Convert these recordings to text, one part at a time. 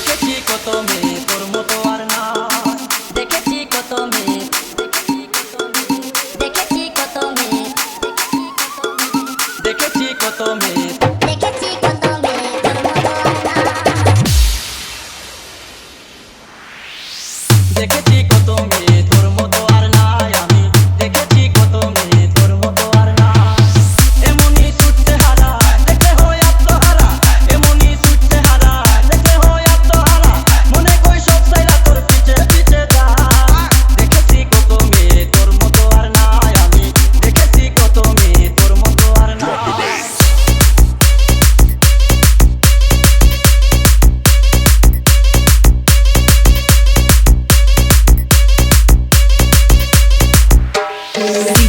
দেখেছি কত মেয়ে তোর মতো আর না, দেখেছি কত মেয়ে, দেখেছি কত মেয়ে, দেখেছি কত মেয়ে, দেখেছি কত মেয়ে তোর মতো আর না, দেখেছি কত মেয়ে তোর মতো আর না, আমি দেখেছি কত মেয়ে তোর মতো আর না। এমনই ছুটতে হারা দেখে হয় আত্মহারা, এমনই ছুটতে হারা দেখে হয় আত্মহারা, মনে কই সব সাইরা তোর পিছে পিছে যা। দেখেছি কত মেয়ে তোর মতো আর না, আমি দেখেছি কত মেয়ে তোর মতো আর না।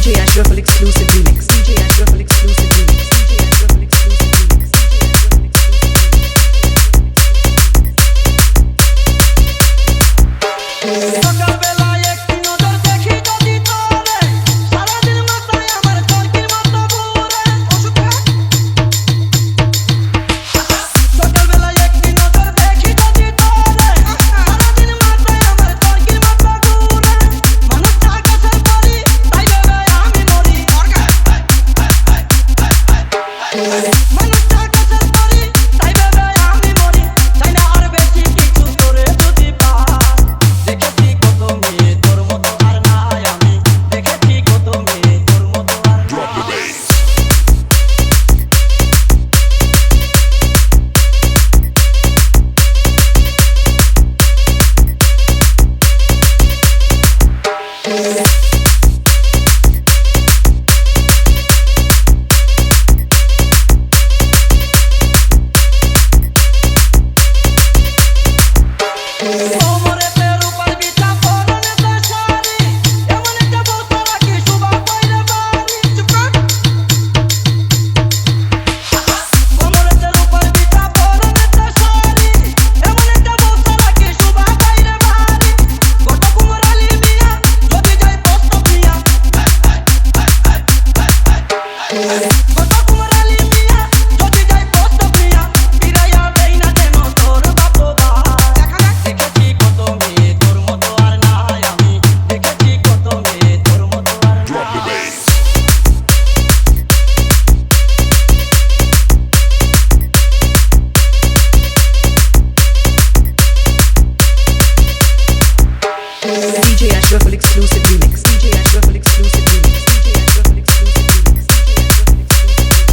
DJ Ashraful exclusive remix. DJ Ashraful exclusive remix. DJ Ashraful exclusive remix. সকালবেলায় একটি নজর দেখি যদি তোরে, সারাদিন মাথায় আমার চরকির মতো ঘুরে। সকালবেলায় একটি নজর দেখি যদি তোরে, সারাদিন মাথায় আমার চরকির মতো ঘুরে। মানুষটা কাছের পরি, তাই ভেবে আমি মরি। মানুষটা কাছের পরি, তাই ভেবে আমি মরি। চাই না আর বেশি কিছু তোরে যদি পাস। দেখেছি কত মেয়ে তোর মতো আর না, আমি দেখেছি কত মেয়ে তোর মতো আর না। কোমরেতে রূপার বিছা পরনেতে শাড়ি, এমন একটা বউ ছাড়া কি শোভা পাইরে বাড়ি। কোমরেতে রূপার বিছা পরনেতে শাড়ি, এমন একটা বউ ছাড়া কি শোভা পাইরে বাড়ি। গোটা কুমরালি মিয়া যদি যাই প্রস্তাব নিয়া, গোটা কুমরালি মিয়া যদি যাই প্রস্তাব নিয়া, ফিরাইয়া দেই না যেন তোর বাপো ভাই। দেখেছি কত মেয়ে তোর মতো আর না, আমি দেখেছি কত মেয়ে তোর মতো আর না। DJ Ashraful exclusive remix. DJ Ashraful exclusive remix. DJ Ashraful exclusive remix. DJ Ashraful exclusive remix.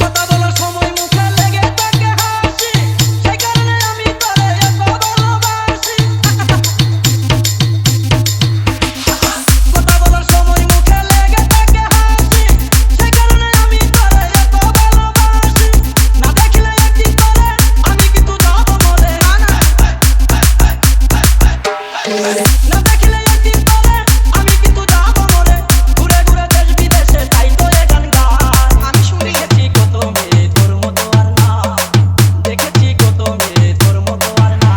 কথা বলার সময় মুখে লেগে থাকে হাসি, সেই কারণে আমি তোরে এত ভালোবাসি। কথা বলার সময় মুখে লেগে থাকে হাসি, সেই কারণে আমি তোরে এত ভালোবাসি। না দেখলে একদিন তোরে আমি কিন্তু যাব মরে। না দেখলে একদিন তোরে আমি কিন্তু যাব মরে। ঘুরে ঘুরে দেশ বিদেশে তাই তো এ গান গায়। আমি দেখেছি কত মেয়ে তোর মতো আর না, দেখেছি কত মেয়ে তোর মতো আর না,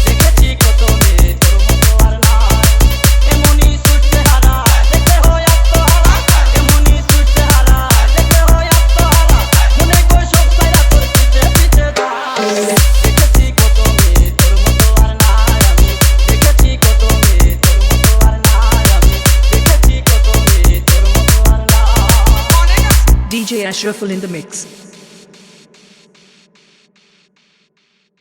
দেখেছি কত মেয়ে তোর মতো আর না। এমনই ছুটতে হারা দেখে হয় আত্মহারা, এমনই ছুটতে হারা দেখে হয় আত্মহারা, মনে কই সব সাইরা তোর পিছে পিছে যায়। দেখেছি কত মেয়ে তোর মতো আর না, আমি দেখেছি কত মেয়ে তোর মতো আর না, আমি দেখেছি কত মেয়ে তোর মতো আর না। DJ Ashraful in the mix.